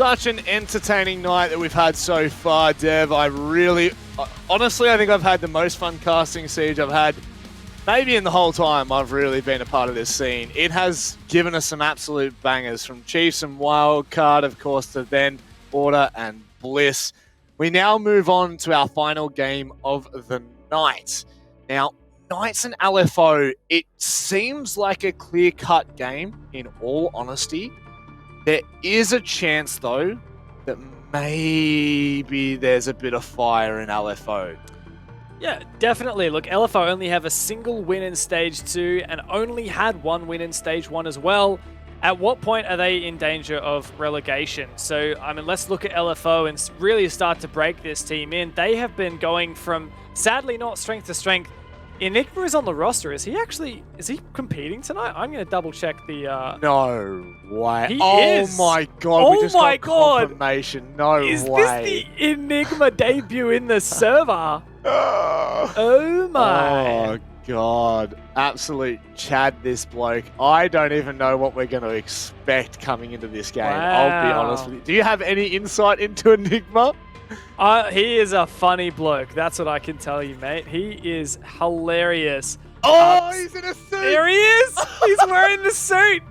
such an entertaining night that we've had so far, Dev. Honestly, I think I've had the most fun casting Siege I've had maybe in the whole time I've really been a part of this scene. It has given us some absolute bangers, from Chiefs and Wildcard, of course, to then Order and Bliss. We now move on to our final game of the night. Now, Knights and LFO, it seems like a clear-cut game, in all honesty. There is a chance, though, that maybe there's a bit of fire in LFO. Yeah, definitely. Look, LFO only have a single win in Stage 2 and only had one win in Stage 1 as well. At what point are they in danger of relegation? So, I mean, let's look at LFO and really start to break this team in. They have been going from, sadly, not strength to strength. Enigma is on the roster. Is he competing tonight? I'm going to double check the... No way. He Oh is. my god, we just got confirmation. No way. Is this the Enigma debut in the server? Oh my. Oh god. Absolute Chad, this bloke. I don't even know what we're going to expect coming into this game. Wow. I'll be honest with you. Do you have any insight into Enigma? He is a funny bloke. That's what I can tell you, mate. He is hilarious. Oh, he's in a suit. There he is. He's wearing the suit.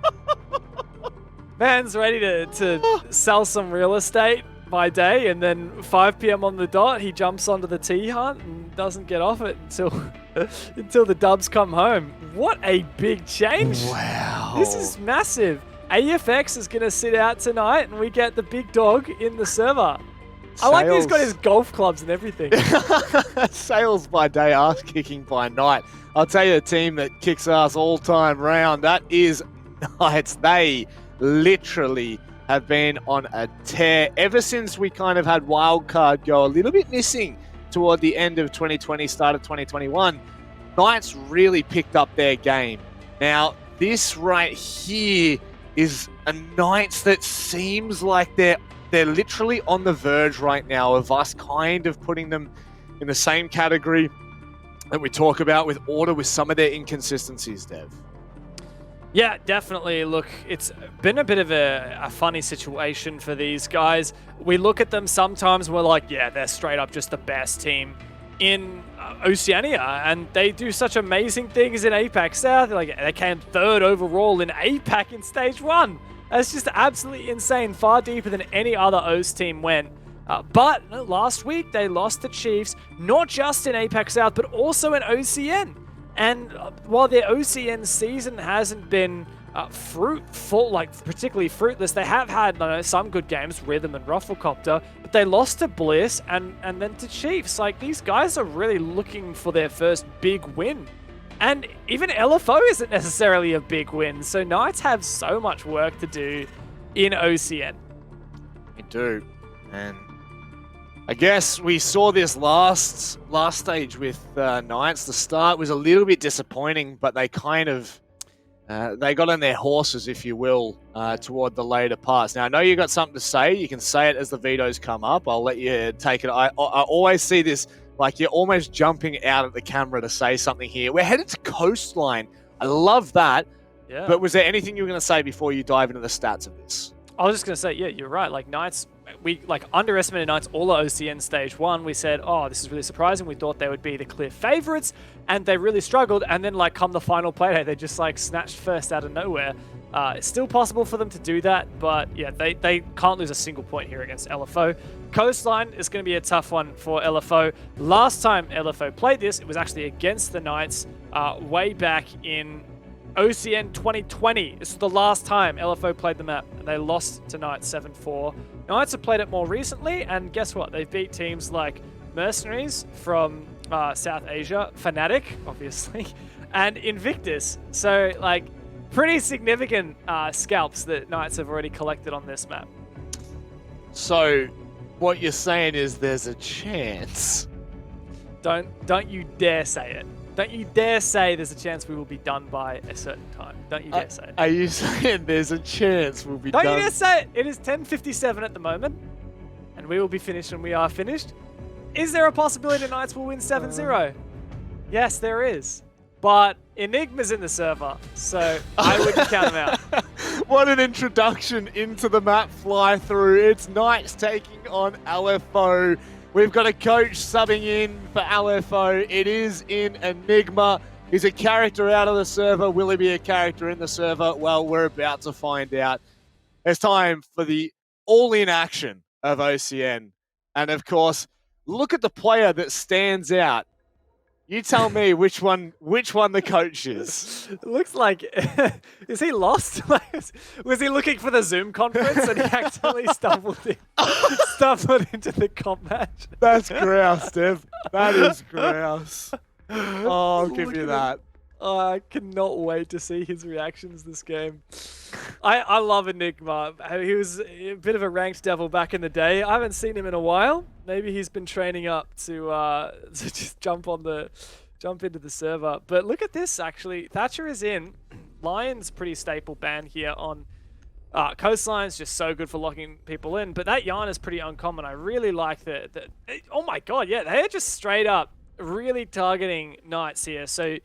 Man's ready to sell some real estate by day, and then 5 p.m. on the dot, he jumps onto the tea hunt and doesn't get off it until the dubs come home. What a big change. Wow. This is massive. AFX is going to sit out tonight, and we get the big dog in the server. I like that he's got his golf clubs and everything. Sales by day, ass kicking by night. I'll tell you a team that kicks ass all time round. That is Knights. They literally have been on a tear ever since we kind of had Wildcard go a little bit missing toward the end of 2020, start of 2021. Knights really picked up their game. Now, this right here is a Knights that seems like they're literally on the verge right now of us kind of putting them in the same category that we talk about with Order, with some of their inconsistencies, Dev. Yeah, definitely. Look, it's been a bit of a funny situation for these guys. We look at them sometimes, we're like, yeah, they're straight up just the best team in Oceania, and they do such amazing things in APAC South. Like, they came third overall in APAC in Stage 1. That's just absolutely insane, far deeper than any other OS team went. But last week, they lost the Chiefs, not just in APAC South, but also in OCN. And while their OCN season hasn't been fruitful, like particularly fruitless, they have had some good games, Rhythm and Rufflecopter, but they lost to Bliss and then to Chiefs. Like, these guys are really looking for their first big win. And even LFO isn't necessarily a big win, so Knights have so much work to do in OCN. They do. And I guess we saw this last stage with Knights. The start was a little bit disappointing, but they kind of they got on their horses, if you will, toward the later parts. Now, I know you got something to say. You can say it as the vetoes come up. I'll let you take it. I always see this, like you're almost jumping out at the camera to say something here. We're headed to Coastline. I love that. Yeah. But was there anything you were going to say before you dive into the stats of this? I was just going to say, yeah, you're right. Like, Knights, we underestimated Knights all at OCN Stage 1. We said, oh, this is really surprising. We thought they would be the clear favorites, and they really struggled. And then, come the final Playday, they just, snatched first out of nowhere. It's still possible for them to do that, but, yeah, they can't lose a single point here against LFO. Coastline is going to be a tough one for LFO. Last time LFO played this, it was actually against the Knights way back in OCN 2020. This was the last time LFO played the map, and they lost to Knights 7-4. Knights have played it more recently, and guess what? They've beat teams like Mercenaries from South Asia, Fnatic, obviously, and Invictus. So, pretty significant scalps that Knights have already collected on this map. So, what you're saying is there's a chance. Don't you dare say it. Don't you dare say there's a chance we will be done by a certain time. Don't you dare say it. Are you saying there's a chance we'll be done? Don't you dare say it. It is 10:57 at the moment, and we will be finished when we are finished. Is there a possibility Knights will win 7-0? Yes, there is. But Enigma's in the server, so I wouldn't count him out. What an introduction into the map fly through. It's Knights taking on LFO. We've got a coach subbing in for LFO. It is in Enigma. He's a character out of the server. Will he be a character in the server? Well, we're about to find out. It's time for the all-in action of OCN. And of course, look at the player that stands out. You tell me which one the coach is. It looks like, is he lost? Was he looking for the Zoom conference and he accidentally stumbled into the comp match? That's grouse, Dev. That is grouse. Oh, I'll give you that. Oh, I cannot wait to see his reactions this game. I love Enigma. He was a bit of a ranked devil back in the day. I haven't seen him in a while. Maybe he's been training up to just jump into the server. But look at this, actually. Thatcher is in. Lion's pretty staple ban here on Coastline's just so good for locking people in. But that yarn is pretty uncommon. I really like the oh my god, yeah, they're just straight up really targeting Knights here. So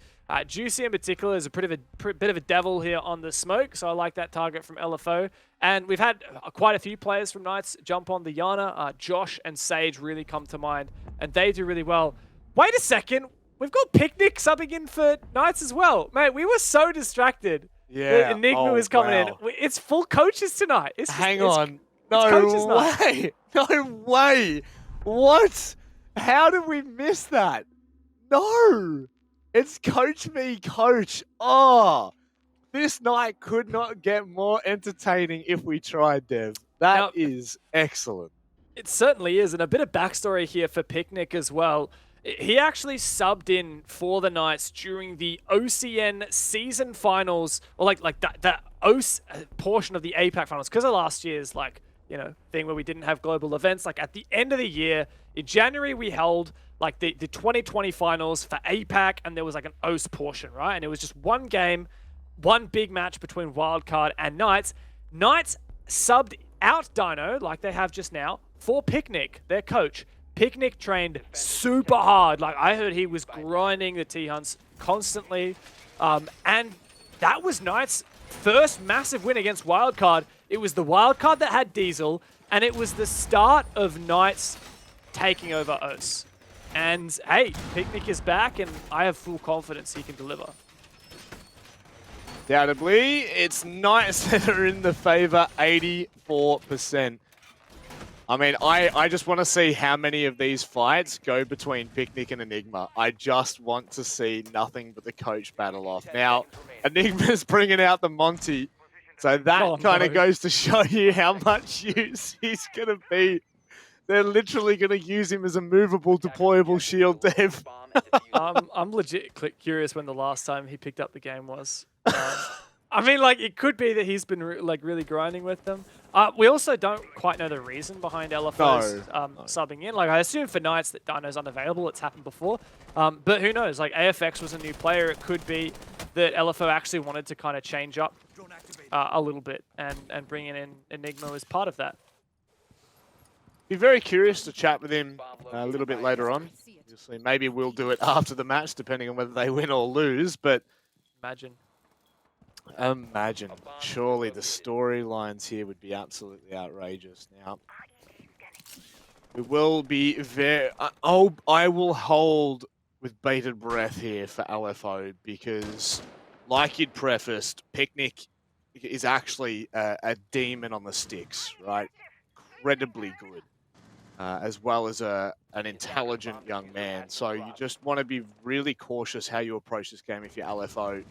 Juicy in particular is a bit of a devil here on the smoke, so I like that target from LFO. And we've had quite a few players from Knights jump on the Yana. Josh and Sage really come to mind, and they do really well. Wait a second, we've got Picnic subbing in for Knights as well. Mate, we were so distracted. Yeah. Enigma was coming in. It's full coaches tonight. Hang on. No way. No way. What? How did we miss that? No. It's coach v coach. Oh, this night could not get more entertaining if we tried, Dev. That is excellent. It certainly is. And a bit of backstory here for Picnic as well. He actually subbed in for the Knights during the OCN season finals, or like that portion of the APAC finals, because of last year's thing where we didn't have global events. Like at the end of the year, in January, we held like the 2020 finals for APAC, and there was like an OS portion, right? And it was just one game, one big match between Wildcard and Knights. Knights subbed out Dino, like they have just now, for Picnic, their coach. Picnic trained super hard. Like I heard he was grinding the T-Hunts constantly. And that was Knights' first massive win against Wildcard. It was the Wildcard that had Diesel, and it was the start of Knights taking over OS. And hey, Picnic is back, and I have full confidence he can deliver. Undoubtedly, it's Knights that are in the favor, 84%. I mean, I just want to see how many of these fights go between Picnic and Enigma. I just want to see nothing but the coach battle off. Now, Enigma's bringing out the Monty, so that kind of goes to show you how much use he's going to be. They're literally going to use him as a movable, deployable shield, Dev. I'm legit curious when the last time he picked up the game was. I mean, like, it could be that he's been really grinding with them. We also don't quite know the reason behind LFO's subbing in. Like, I assume for Knights that Dino's unavailable. It's happened before. But who knows? Like, AFX was a new player. It could be that LFO actually wanted to kind of change up a little bit and bring in Enigma as part of that. Be very curious to chat with him a little bit later on. Obviously, maybe we'll do it after the match, depending on whether they win or lose. But imagine. Surely the storylines here would be absolutely outrageous. Now, we will be very... I will hold with bated breath here for LFO because, like you'd prefaced, Picnic is actually a demon on the sticks, right? Incredibly good. As well as an intelligent young man. So you just want to be really cautious how you approach this game if you're LFO.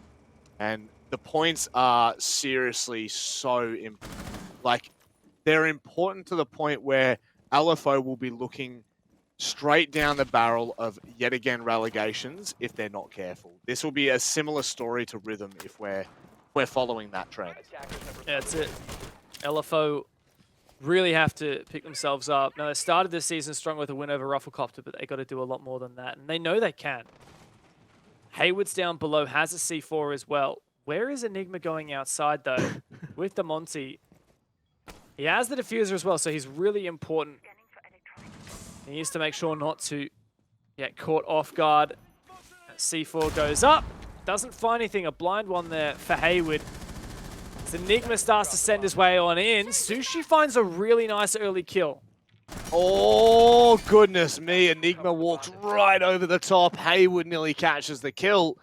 And the points are seriously so they're important to the point where LFO will be looking straight down the barrel of yet again relegations if they're not careful. This will be a similar story to Rhythm if we're following that trend. Yeah, that's it. LFO really have to pick themselves up. Now, they started this season strong with a win over Rufflecopter, but they got to do a lot more than that, and they know they can. Hayward's down below, has a C4 as well. Where is Enigma going outside, though, with the Monty? He has the diffuser as well, so he's really important. He needs to make sure not to get caught off guard. C4 goes up, doesn't find anything. A blind one there for Hayward. As Enigma starts to send his way on in, Sushi finds a really nice early kill. Oh, goodness me. Enigma walks right over the top. Haywood nearly catches the kill.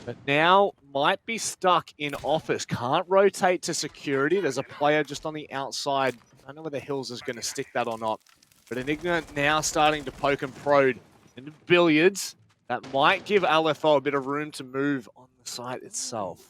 But now might be stuck in office. Can't rotate to security. There's a player just on the outside. I don't know whether Hills is going to stick that or not. But Enigma now starting to poke and prod into billiards. That might give LFO a bit of room to move on the site itself.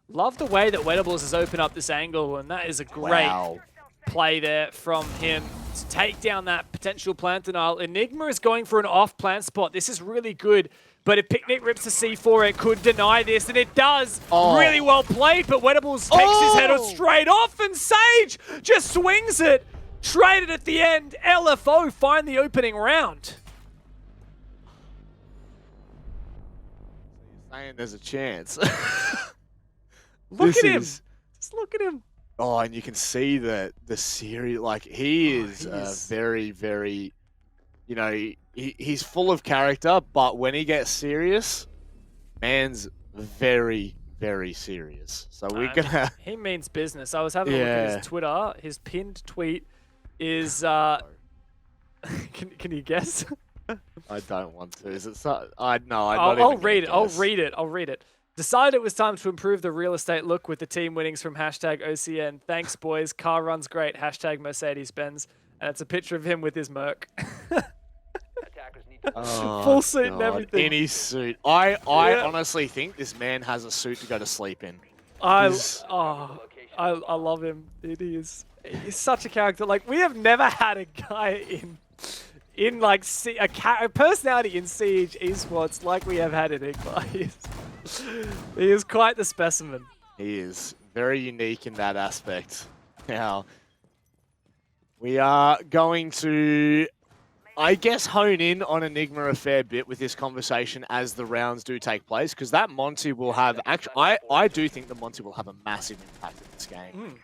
Love the way that Wettables has opened up this angle, and that is a great play there from him to take down that potential plant denial. Enigma is going for an off-plant spot. This is really good, but if Picnic rips the C4, it could deny this, and it does. Really well played, but Wettables takes his head straight off, and Sage just swings it. Traded at the end. LFO find the opening round. Saying there's a chance. Look at him. Just look at him. Oh, and you can see the series, like he is very, very, you know, he's full of character, but when he gets serious, man's very, very serious. So we're gonna... He means business. I was having a look at his Twitter. His pinned tweet is, can you guess? I don't want to. Is it so? I'll read it. I'll read it. Decided it was time to improve the real estate look with the team winnings from hashtag OCN. Thanks, boys. Car runs great. Hashtag Mercedes-Benz. And it's a picture of him with his Merc. Full suit and everything. In his suit. I honestly think this man has a suit to go to sleep in. I love him. He's such a character. Like, we have never had a guy in like a personality in Siege esports like we have had Enigma. He is quite the specimen. He is very unique in that aspect. Now, we are going to, I guess, hone in on Enigma a fair bit with this conversation as the rounds do take place, because that Monty will have, actually, I do think the Monty will have a massive impact in this game.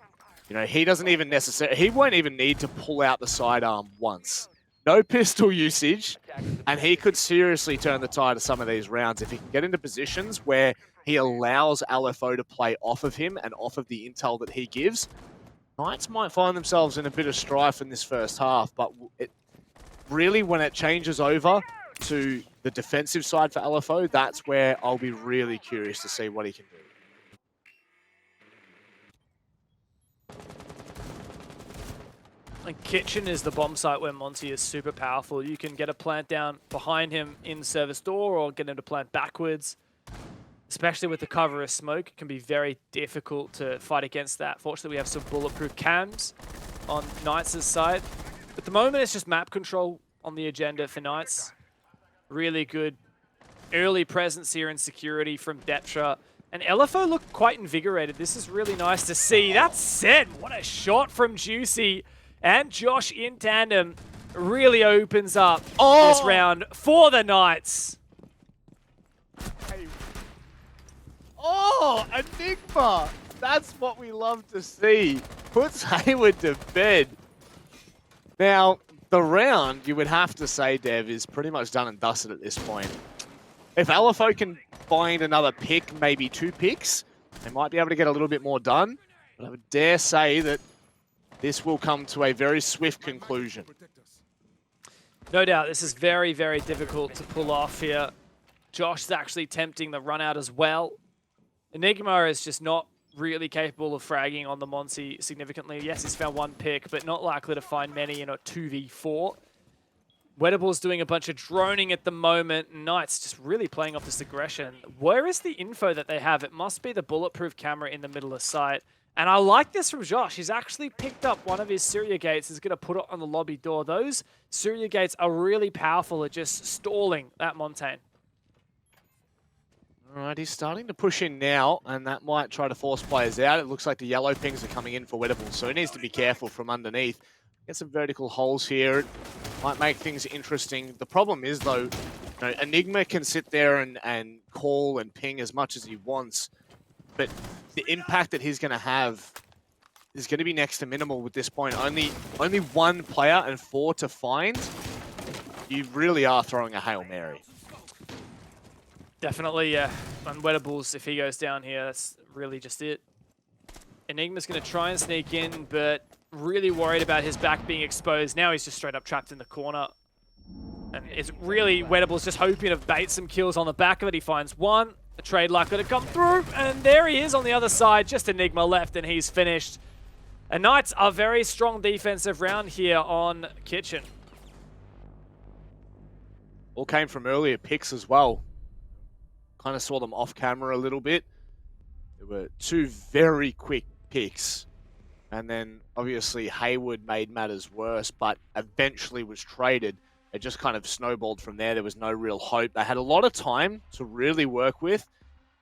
You know, he doesn't even necessarily, he won't even need to pull out the sidearm once. No pistol usage, and he could seriously turn the tide of some of these rounds if he can get into positions where he allows LFO to play off of him and off of the intel that he gives. Knights might find themselves in a bit of strife in this first half, but it really, when it changes over to the defensive side for LFO, that's where I'll be really curious to see what he can do. And Kitchen is the bomb site where Monty is super powerful. You can get a plant down behind him in service door or get him to plant backwards. Especially with the cover of smoke, it can be very difficult to fight against that. Fortunately, we have some bulletproof cams on Knights' side. At the moment, it's just map control on the agenda for Knights. Really good early presence here in security from Deptra. And LFO look quite invigorated. This is really nice to see. That said, what a shot from Juicy. And Josh in tandem really opens up this round for the Knights. Oh, Enigma! That's what we love to see. Puts Haywood to bed. Now, the round, you would have to say, Dev, is pretty much done and dusted at this point. If LFO can find another pick, maybe 2 picks, they might be able to get a little bit more done. But I would dare say that this will come to a very swift conclusion. No doubt, this is very, very difficult to pull off here. Josh is actually tempting the run out as well. Enigma is just not really capable of fragging on the Monty significantly. Yes, he's found 1 pick, but not likely to find many in a 2v4. Wettables doing a bunch of droning at the moment. Knights just really playing off this aggression. Where is the info that they have? It must be the bulletproof camera in the middle of sight. And I like this from Josh. He's actually picked up one of his Syria gates. He's going to put it on the lobby door. Those Syria gates are really powerful at just stalling that Montaigne. All right, he's starting to push in now, and that might try to force players out. It looks like the yellow pings are coming in for Wettables, so he needs to be careful from underneath. Get some vertical holes here. It might make things interesting. The problem is, though, you know, Enigma can sit there and call and ping as much as he wants, but the impact that he's going to have is going to be next to minimal with this point. Only 1 player and 4 to find. You really are throwing a Hail Mary. Definitely, yeah. And Wettables, if he goes down here, that's really just it. Enigma's going to try and sneak in, but really worried about his back being exposed. Now he's just straight up trapped in the corner. And it's really Wedable's just hoping to bait some kills on the back of it. He finds one, a trade likely to come through, and there he is on the other side. Just Enigma left, and he's finished. And Knights are very strong defensive round here on Kitchen. All came from earlier picks as well. Kind of saw them off camera a little bit. There were two very quick picks. And then obviously Hayward made matters worse, but eventually was traded. It just kind of snowballed from there. There was no real hope. They had a lot of time to really work with,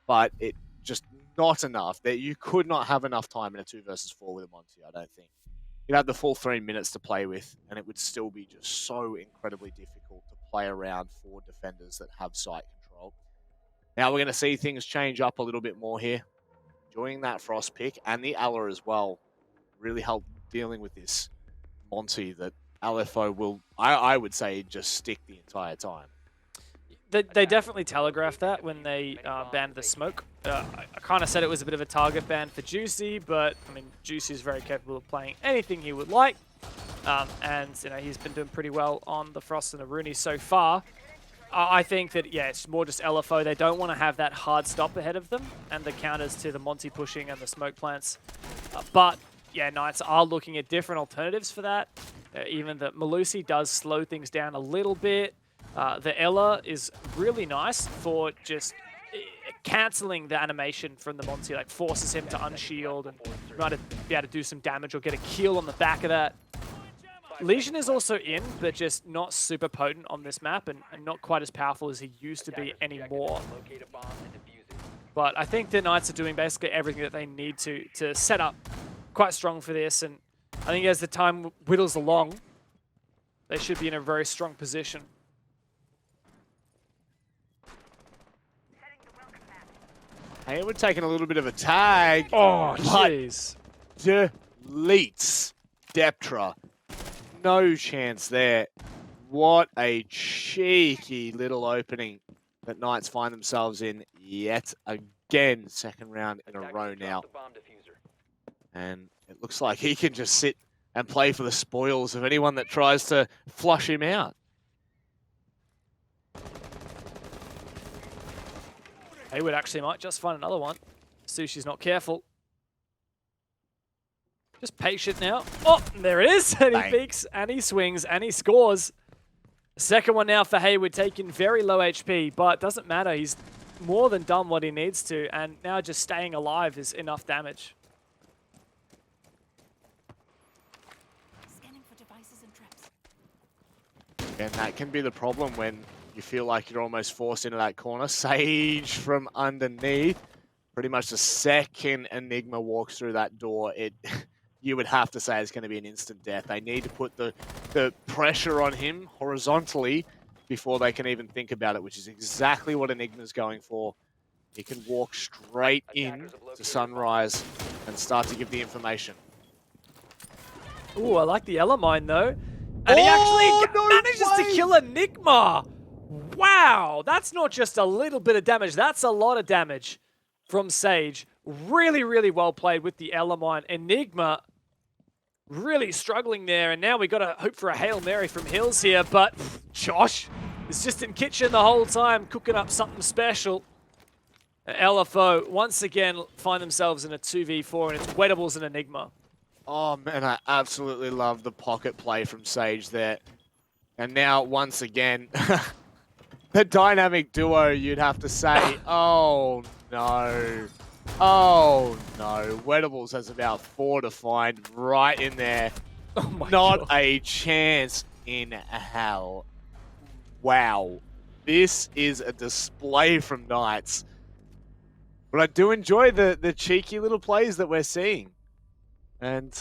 but it just not enough. That you could not have enough time in a 2 versus 4 with a Monty, I don't think. You'd have the full 3 minutes to play with, and it would still be just so incredibly difficult to play around for defenders that have site control. Now we're going to see things change up a little bit more here. Enjoying that Frost pick and the Alla as well really help dealing with this Monty that LFO will, I would say, just stick the entire time. They definitely telegraphed that when they banned the smoke. I kind of said it was a bit of a target ban for Juicy, but I mean, Juicy is very capable of playing anything he would like. And you know, he's been doing pretty well on the Frost and the Rooney so far. I think that, yeah, it's more just LFO. They don't want to have that hard stop ahead of them and the counters to the Monty pushing and the smoke plants. But yeah, Knights are looking at different alternatives for that. Even the Malusi does slow things down a little bit. The Ella is really nice for just cancelling the animation from the Monty, like forces him to unshield and try to be able to do some damage or get a kill on the back of that. Legion is also in, but just not super potent on this map and not quite as powerful as he used to be anymore. But I think the Knights are doing basically everything that they need to set up quite strong for this, and I think as the time whittles along, they should be in a very strong position. Hayward taking a little bit of a tag. Oh, jeez. Deletes Deptra. No chance there. What a cheeky little opening that Knights find themselves in yet again. Second round in a row now. And it looks like he can just sit and play for the spoils of anyone that tries to flush him out. Hayward actually might just find another one. Sushi's not careful. Just patient now. Oh, there it is. And he peeks, and he swings, and he scores. Second one now for Hayward, taking very low HP, but doesn't matter. He's more than done what he needs to, and now just staying alive is enough damage. Scanning for devices and traps. And that can be the problem when you feel like you're almost forced into that corner. Sage from underneath. Pretty much the second Enigma walks through that door, you would have to say it's going to be an instant death. They need to put the pressure on him horizontally before they can even think about it, which is exactly what Enigma's going for. He can walk straight in to Sunrise and start to give the information. Ooh, I like the Ella mine though. And he actually manages to kill Enigma. Wow, that's not just a little bit of damage. That's a lot of damage from Sage. Really, really well played with the Ella mine. Enigma really struggling there. And now we got to hope for a Hail Mary from Hills here. But Josh is just in kitchen the whole time, cooking up something special. LFO once again find themselves in a 2v4, and it's Wedables and Enigma. Oh man, I absolutely love the pocket play from Sage there. And now, once again, the dynamic duo, you'd have to say, oh no. Oh no. Wedables has about 4 to find right in there. Oh my Not God. a chance in hell. Wow. This is a display from Knights. But I do enjoy the cheeky little plays that we're seeing. And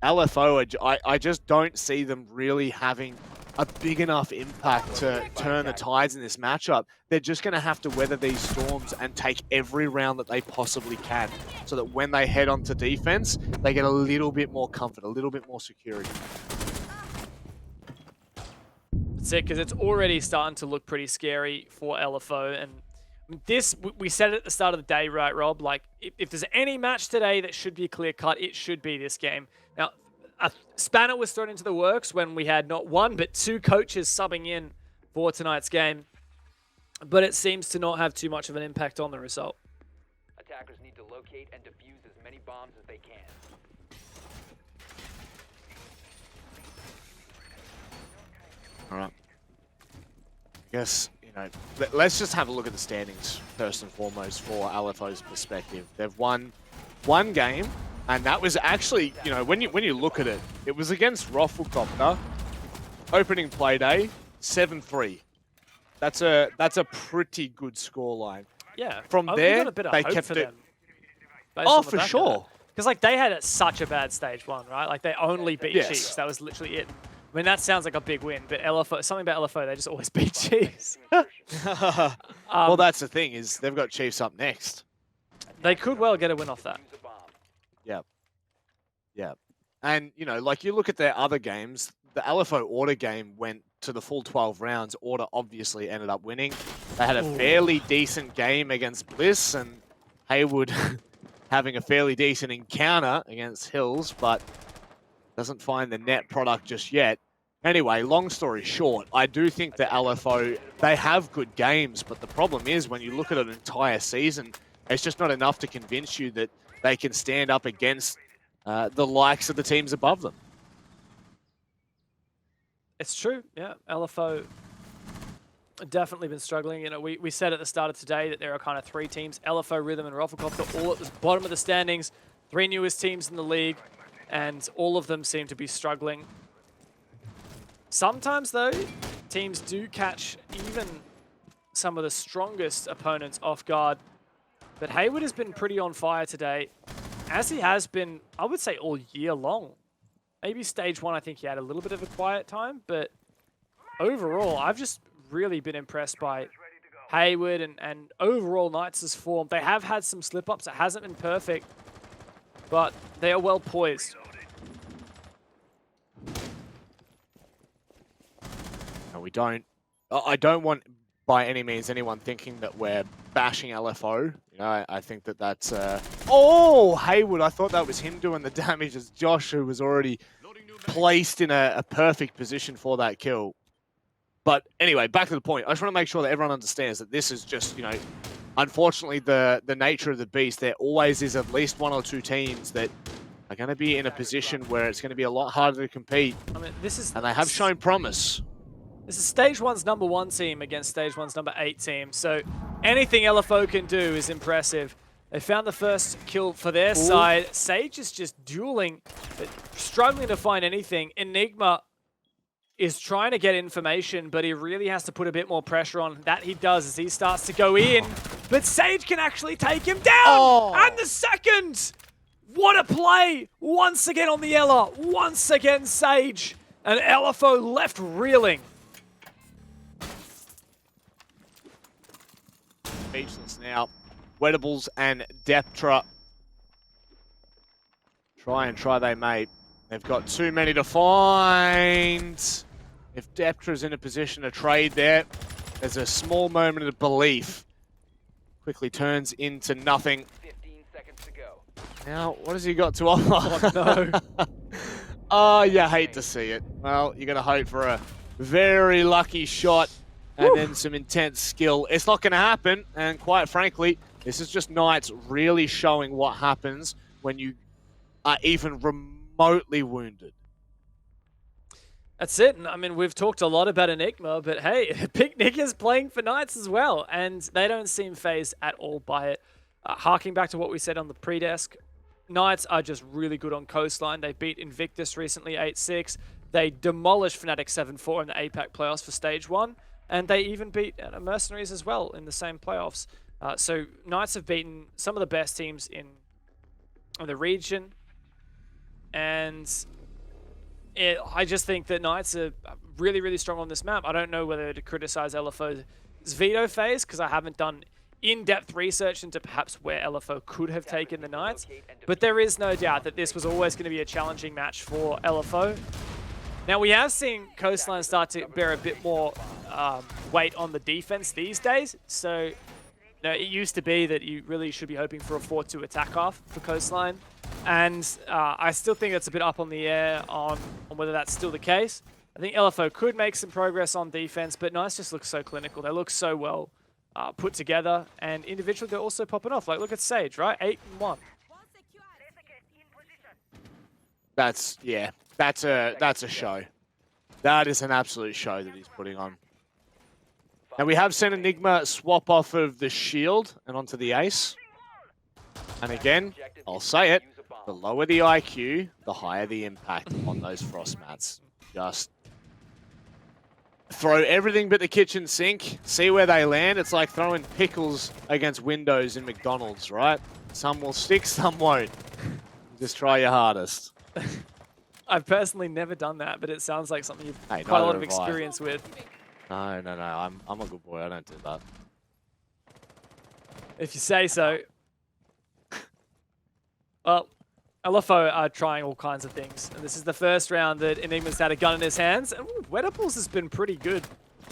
LFO, I just don't see them really having a big enough impact to turn the tides in this matchup. They're just going to have to weather these storms and take every round that they possibly can, so that when they head onto defense, they get a little bit more comfort, a little bit more security. That's it, because it's already starting to look pretty scary for LFO, and We said it at the start of the day, right, Rob? Like, if there's any match today that should be clear-cut, it should be this game. Now, a spanner was thrown into the works when we had not one, but two coaches subbing in for tonight's game. But it seems to not have too much of an impact on the result. Attackers need to locate and defuse as many bombs as they can. All right. I guess, let's just have a look at the standings first and foremost for LFO's perspective. They've won one game, and that was actually, when you look at it, it was against Roffelcopter, opening play day, 7-3. That's a pretty good scoreline. Yeah. From we there, got a bit of they hope kept for it. them, based Oh, on the for back of sure. Because like they had such a bad stage one, right? Like they only beat Yes. Chiefs. That was literally it. I mean, that sounds like a big win, but LFO, something about LFO, they just always beat Chiefs. Well, that's the thing, is they've got Chiefs up next. They could well get a win off that. Use a bomb. Yep. Yep. And, like you look at their other games, the LFO Order game went to the full 12 rounds. Order obviously ended up winning. They had a fairly decent game against Bliss, and Haywood having a fairly decent encounter against Hills, but doesn't find the net product just yet. Anyway, long story short, I do think the LFO, they have good games, but the problem is when you look at an entire season, it's just not enough to convince you that they can stand up against the likes of the teams above them. It's true, yeah. LFO definitely been struggling. We said at the start of today that there are kind of three teams, LFO, Rhythm, and Roffelcopter, all at the bottom of the standings, three newest teams in the league, and all of them seem to be struggling. Sometimes, though, teams do catch even some of the strongest opponents off guard. But Haywood has been pretty on fire today, as he has been, I would say, all year long. Maybe stage one, I think he had a little bit of a quiet time, but overall, I've just really been impressed by Haywood and overall Knights' form. They have had some slip-ups. It hasn't been perfect, but they are well poised. No, we don't. I don't want by any means anyone thinking that we're bashing LFO. I think that that's... Oh, Haywood, I thought that was him doing the damage as Josh, who was already placed in a perfect position for that kill. But anyway, back to the point. I just want to make sure that everyone understands that this is just, unfortunately, the nature of the beast. There always is at least one or two teams that are going to be in a position where it's going to be a lot harder to compete. I mean, and they have shown promise. This is Stage 1's #1 team against Stage 1's #8 team, so anything LFO can do is impressive. They found the first kill for their side. Sage is just dueling, but struggling to find anything. Enigma is trying to get information, but he really has to put a bit more pressure on. That he does as he starts to go in, but Sage can actually take him down! And the second! What a play! Once again on the Ella, once again Sage, and LFO left reeling. Speechless now. Wettables and Deptra. Try they may. They've got too many to find. If Deptra's in a position to trade there, there's a small moment of belief. Quickly turns into nothing. 15 seconds to go. Now, what has he got to offer? Oh, no. Oh, you hate to see it. Well, you're going to hope for a very lucky shot and then some intense skill. It's not going to happen, and quite frankly, this is just Knights really showing what happens when you are even remotely wounded. That's it. I mean, we've talked a lot about Enigma, but hey, Picnic is playing for Knights as well, and they don't seem phased at all by it. Harking back to what we said on the pre-desk, Knights are just really good on Coastline. They beat Invictus recently 8-6. They demolished Fnatic 7-4 in the APAC playoffs for Stage 1, and they even beat Mercenaries as well in the same playoffs. So Knights have beaten some of the best teams in the region, and I just think that Knights are really, really strong on this map. I don't know whether to criticize LFO's veto phase, because I haven't done in-depth research into perhaps where LFO could have taken the Knights, but there is no doubt that this was always going to be a challenging match for LFO. Now, we have seen Coastline start to bear a bit more weight on the defense these days, so No, it used to be that you really should be hoping for a 4-2 attack half for Coastline. And I still think that's a bit up on the air on whether that's still the case. I think LFO could make some progress on defense, but Nice just looks so clinical. They look so well put together, and individually they're also popping off. Like, look at Sage, right? 8-1. That's a show. That is an absolute show that he's putting on. Now we have seen Enigma swap off of the shield and onto the ace. And again, I'll say it, the lower the IQ, the higher the impact on those frost mats. Just throw everything but the kitchen sink, see where they land. It's like throwing pickles against windows in McDonald's, right? Some will stick, some won't. Just try your hardest. I've personally never done that, but it sounds like something you've quite a lot of experience with. No, I'm a good boy. I don't do that. If you say so. Well, LFO are trying all kinds of things. And this is the first round that Enigma's had a gun in his hands. And Wedables has been pretty good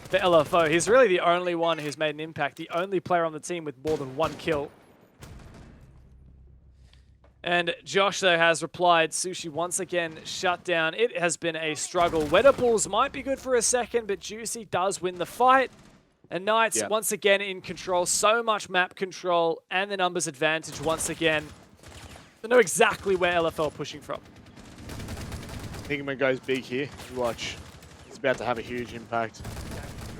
for LFO. He's really the only one who's made an impact. The only player on the team with more than 1 kill. And Josh, though, has replied, Sushi once again shut down. It has been a struggle. Wedables might be good for a second, but Juicy does win the fight. And Knights, once again, in control. So much map control and the numbers advantage once again. They know exactly where LFL are pushing from. Enigma goes big here. You watch. He's about to have a huge impact.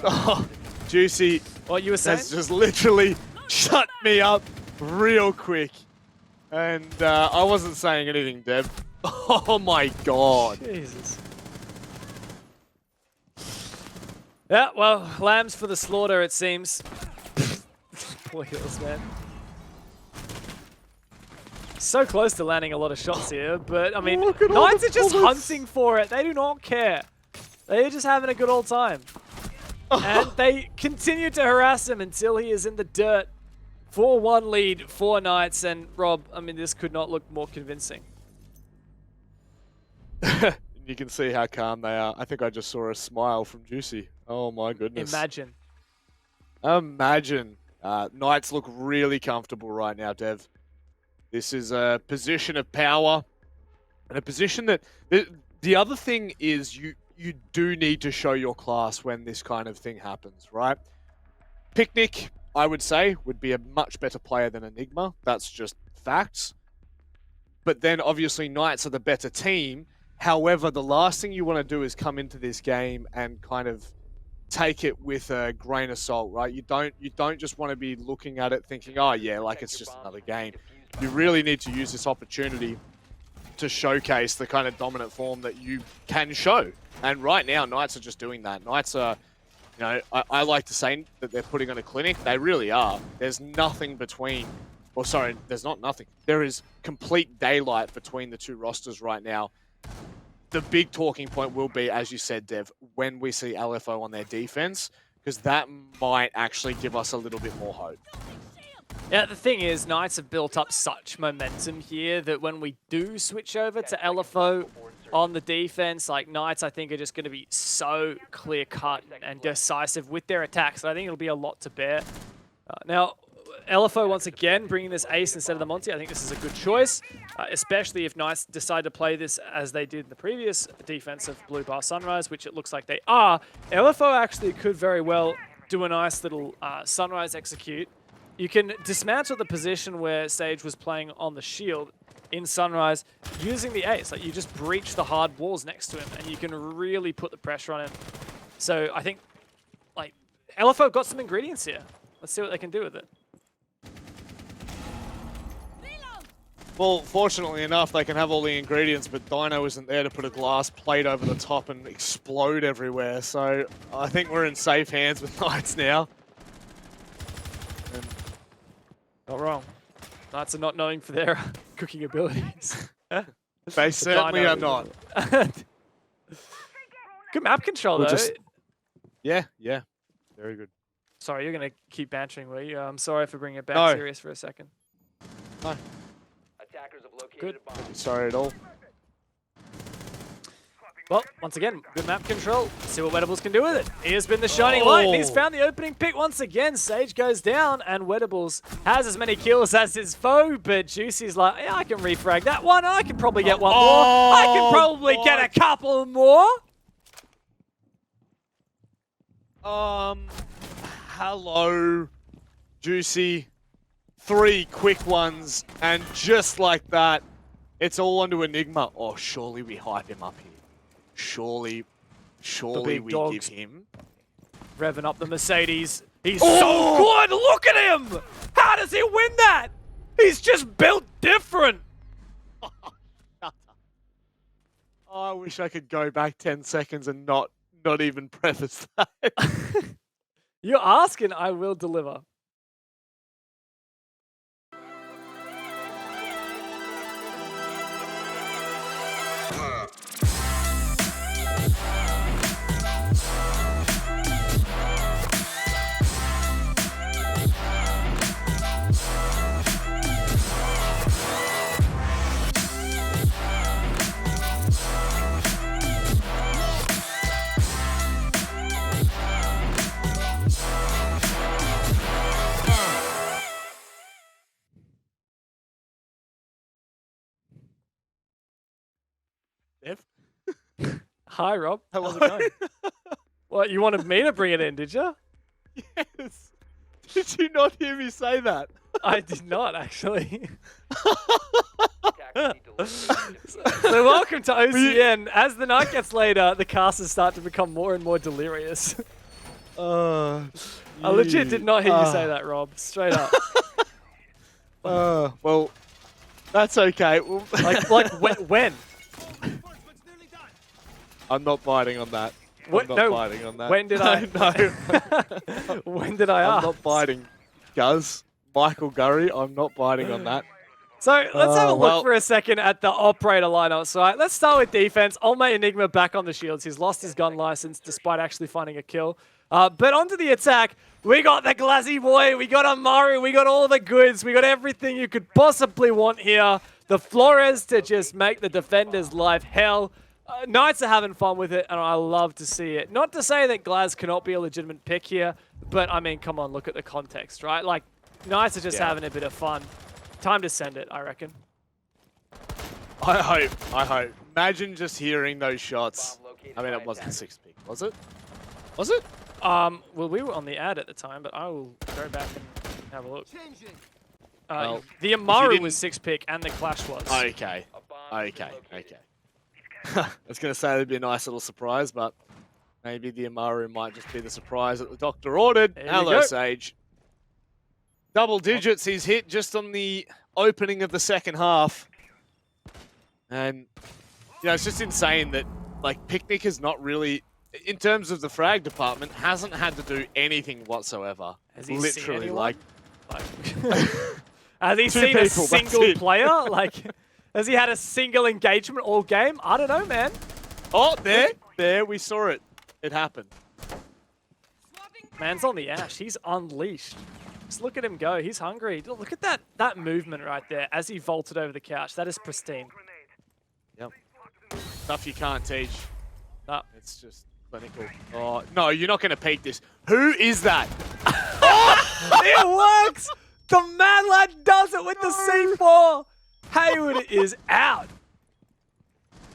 Oh, Juicy. What you were saying? Has just literally shut me up real quick. And I wasn't saying anything, Deb. Oh my god. Jesus. Yeah, well, lambs for the slaughter, it seems. Poor Hills, man. So close to landing a lot of shots here, but I mean, Knights are just hunting for it. They do not care. They're just having a good old time. And they continue to harass him until he is in the dirt. 4-1 lead for Knights, and Rob, I mean, this could not look more convincing. You can see how calm they are. I think I just saw a smile from Juicy. Oh my goodness. Imagine. Imagine. Knights look really comfortable right now, Dev. This is a position of power, and a position that... The other thing is you do need to show your class when this kind of thing happens, right? Picnic, I would say, would be a much better player than Enigma. That's just facts. But then, obviously, Knights are the better team. However, the last thing you want to do is come into this game and kind of take it with a grain of salt, right? You don't just want to be looking at it thinking, oh yeah, like it's just another game. You really need to use this opportunity to showcase the kind of dominant form that you can show. And right now, Knights are just doing that. Knights are, you know, I like to say that they're putting on a clinic. They really are. There's nothing between, or sorry, there's not nothing. There is complete daylight between the two rosters right now. The big talking point will be, as you said, Dev, when we see LFO on their defense, because that might actually give us a little bit more hope. Yeah, the thing is, Knights have built up such momentum here that when we do switch over to LFO on the defense, like Knights, I think are just going to be so clear-cut and decisive with their attacks. I think it'll be a lot to bear. Now, LFO once again bringing this ace instead of the Monty. I think this is a good choice, especially if Knights decide to play this as they did in the previous defense of Blue Bar Sunrise, which it looks like they are. LFO actually could very well do a nice little Sunrise execute. You can dismantle the position where Sage was playing on the shield in Sunrise using the ace. Like, you just breach the hard walls next to him and you can really put the pressure on him. So I think, like, LFO got some ingredients here. Let's see what they can do with it. Well, fortunately enough, they can have all the ingredients, but Dino isn't there to put a glass plate over the top and explode everywhere. So I think we're in safe hands with Knights now. And not wrong. Knights are not known for their cooking abilities. They certainly are not. Good map control, though. Yeah. Very good. Sorry, you're going to keep bantering, were you? I'm sorry for bringing it back serious for a second. No. Attackers have located Good. a bomb. Sorry at all. Well, once again, good map control. See what Wedables can do with it. He has been the shining light, and he's found the opening pick once again. Sage goes down, and Wedables has as many kills as his foe, but Juicy's like, yeah, I can refrag that one. I can probably get one more. I can probably get a couple more. Hello, Juicy. 3 quick ones, and just like that, it's all onto Enigma. Oh, surely we hype him up here. Surely big we dogs. give him. Revving up the Mercedes. He's so good. Look at him. How does he win that? He's just built different. Oh, I wish I could go back 10 seconds and not even preface that. You're asking, I will deliver. Dev? Hi, Rob. Hello. How's it going? What, you wanted me to bring it in, did you? Yes. Did you not hear me say that? I did not, actually. Attackers need to locate and defuse. So welcome to OCN. As the night gets later, the casters start to become more and more delirious. I legit did not hear you say that, Rob. Straight up. Well, that's okay. Well, When? I'm not biting on that. What? I'm not No, biting on that. when did I- No. When did I I'm ask? not biting. Guz, Michael Gurry, I'm not biting on that. So let's have a look well- for a second at the operator lineup. So let's start with defense. Olmay Enigma back on the shields. He's lost his gun license despite actually finding a kill. But onto the attack. We got the Glazzy Boy. We got Amaru. We got all the goods. We got everything you could possibly want here. The Flores to just make the defender's life hell. Knights are having fun with it, and I love to see it. Not to say that Glaz cannot be a legitimate pick here, but I mean, come on, look at the context, right? Like, Knights are just having a bit of fun. Time to send it, I reckon. I hope. Imagine just hearing those shots. Bomb located I mean, by it wasn't attackers. 6 pick, was it? Was it? Well, we were on the ad at the time, but I will go back and have a look. Well, The Amaru didn't- was 6 pick, and the Clash was. Okay. A bomb has been Okay. located. I was going to say it'd be a nice little surprise, but maybe the Amaru might just be the surprise that the doctor ordered. There you Hello, go. Sage. Double digits he's hit just on the opening of the second half. And, you know, it's just insane that, like, Picnic is not really, in terms of the frag department, hasn't had to do anything whatsoever. Has he seen Literally, anyone? like, Has he Two seen a people, that's single it. player? Like, has he had a single engagement all game? I don't know, man. oh, there, we saw it. It happened. Man's on the ash. He's unleashed. Just look at him go. He's hungry. Look at that movement right there as he vaulted over the couch. That is pristine. Yep. Stuff you can't teach. No. It's just clinical. Oh, no, you're not going to peek this. Who is that? It works! The man lad does it with the C4! Hayward is out.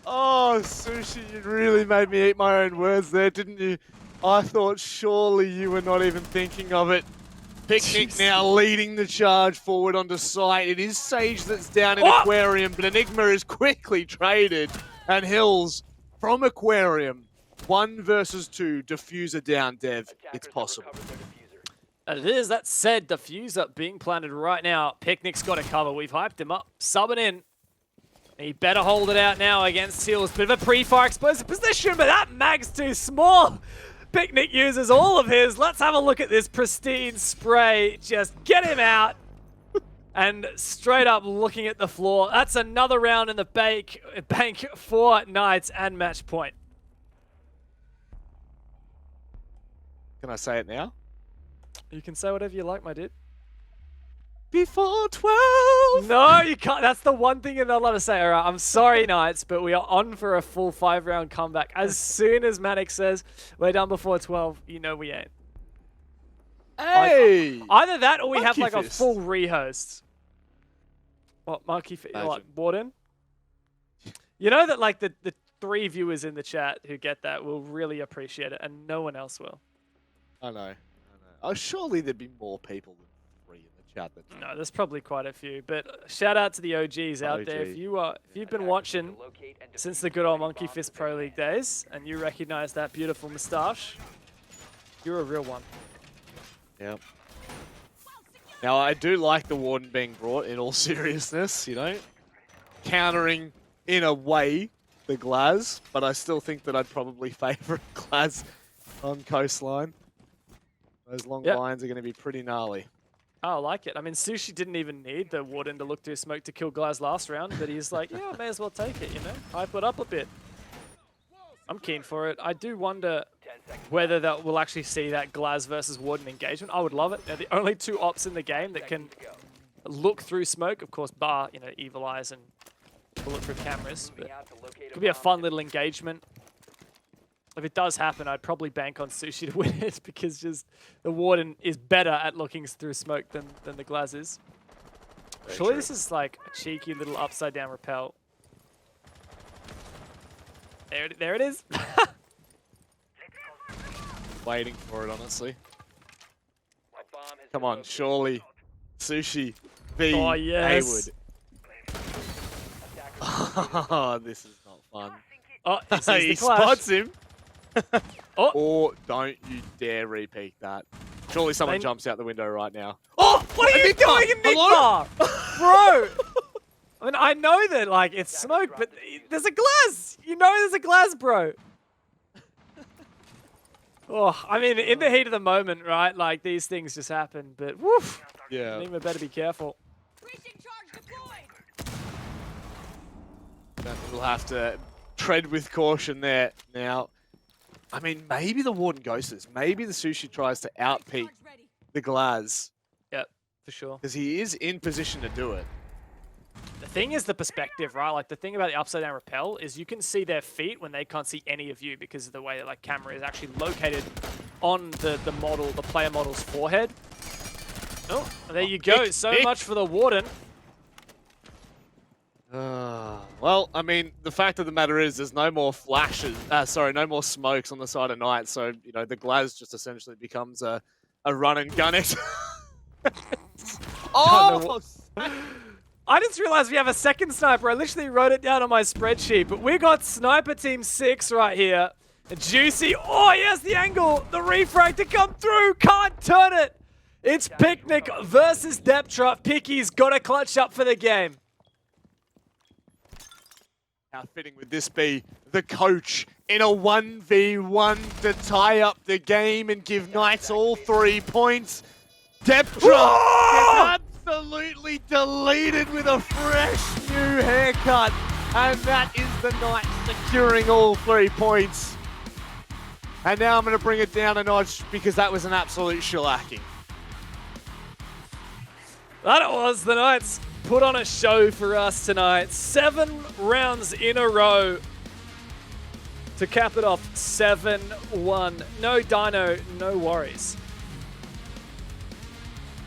Oh, Sushi, you really made me eat my own words there, didn't you? I thought surely you were not even thinking of it. Picnic Jeez. now leading the charge forward onto site. It is Sage that's down in What? Aquarium, but Enigma is quickly traded. And Hills from Aquarium. 1 versus 2. Diffuser down, Dev. It's Attackers have possible. recovered their diffuser. And it is, that said, diffuser being planted right now. Picnic's got a cover. We've hyped him up. Subbing in. He better hold it out now against Seals. Bit of a pre-fire explosive position, but that mag's too small. Picnic uses all of his. Let's have a look at this pristine spray. Just get him out. And straight up looking at the floor. That's another round in the bank for Knights and match point. Can I say it now? You can say whatever you like, my dude. before 12. No, you can't. That's the one thing you're not allowed to say. All right, I'm sorry, Knights, but we are on for a full 5-round comeback. As soon as Manic says we're done before 12, you know we ain't. Hey! Either that or we have Monkey like a fist. full rehost. What, Monkey Fist? Imagine. Like, Warden? You know that like the 3 viewers in the chat who get that will really appreciate it, and no one else will. I know. Oh, surely there'd be more people than 3 in the chat. No, there's probably quite a few, but shout out to the OGs out there. If you've been watching since the good old Monkey Fist Pro League days, and you recognize that beautiful moustache, you're a real one. Yep. Now, I do like the Warden being brought in all seriousness, you know, countering in a way the Glaz, but I still think that I'd probably favour Glaz on coastline. Those long lines are going to be pretty gnarly. Oh, I like it. I mean, Sushi didn't even need the Warden to look through smoke to kill Glaz last round, but he's like, yeah, I may as well take it, you know? Hype it up a bit. I'm keen for it. I do wonder whether that we'll actually see that Glaz versus Warden engagement. I would love it. They're the only 2 ops in the game that can look through smoke, of course, bar, you know, Evil Eyes and bulletproof cameras. But it could be a fun little engagement. If it does happen, I'd probably bank on Sushi to win it because just the Warden is better at looking through smoke than the Glaz is. Surely this is like a cheeky little upside down rappel. There it is. Waiting for it, honestly. Come on, surely. Sushi v. Oh, yes. Haywood. Oh, this is not fun. Oh, this is He the clash. spots him. Oh. Or don't you dare repeat that. Surely someone They- jumps out the window right now. Oh, what are you Nick Bar. doing in Nick Hello? Bar? Bro! I mean, I know that, like, it's smoke, but there's a Glaz! You know there's a Glaz, bro! Oh, I mean, in the heat of the moment, right, like, these things just happen, but woof! Yeah. Nima better be careful. We'll have to tread with caution there. Now, I mean, maybe the Warden ghostes. Maybe the Sushi tries to outpeak the Glaz Yep, for sure. because he is in position to do it. The thing is the perspective, right? Like, the thing about the upside down rappel is you can see their feet when they can't see any of you because of the way that, like, camera is actually located on the model, the player model's forehead. Oh, there you go. Nick, So Nick. much for the Warden. Well, I mean, the fact of the matter is there's no more flashes, no more smokes on the side of night, so, you know, the Glaz just essentially becomes a run and gun it. Oh! I just realized we have a second sniper. I literally wrote it down on my spreadsheet, but we got Sniper Team 6 right here. Juicy. Oh, he has the angle. The refrag to come through. Can't turn it. It's Picnic versus Deptra. Picky's got to clutch up for the game. How fitting would this be? The coach in a 1v1 to tie up the game and give Knights all 3 points. Deptra gets absolutely deleted with a fresh new haircut. And that is the Knights securing all 3 points. And now I'm going to bring it down a notch because that was an absolute shellacking. That was the Knights. Put on a show for us tonight. 7 rounds in a row to cap it off 7-1. No Dino, no worries.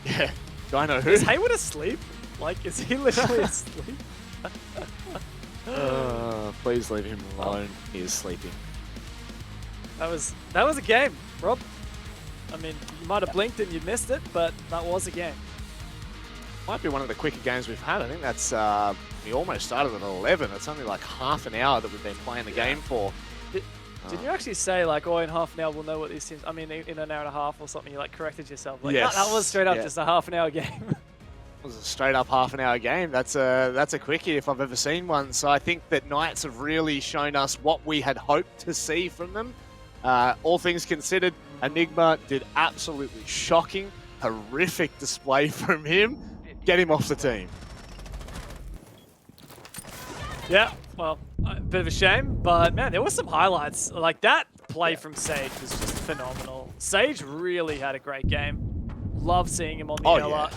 Yeah, I know who. Is Haywood asleep? Like, is he literally asleep? Please leave him alone. He is sleeping. That was a game, Rob. I mean, you might have blinked and you missed it, but that was a game. Might be one of the quicker games we've had. I think that's, we almost started at 11. It's only like half an hour that we've been playing the game for. Didn't you actually say, like, oh, in half an hour we'll know what these teams... I mean, in an hour and a half or something, you, like, corrected yourself. Like, Yes. that was straight up Yeah. just a half an hour game. It was a straight up half an hour game. That's a quickie if I've ever seen one. So I think that Knights have really shown us what we had hoped to see from them. All things considered, Enigma did absolutely shocking, horrific display from him. Get him off the team. Yeah, well, a bit of a shame, but man, there were some highlights. Like that play from Sage was just phenomenal. Sage really had a great game. Love seeing him on the LR.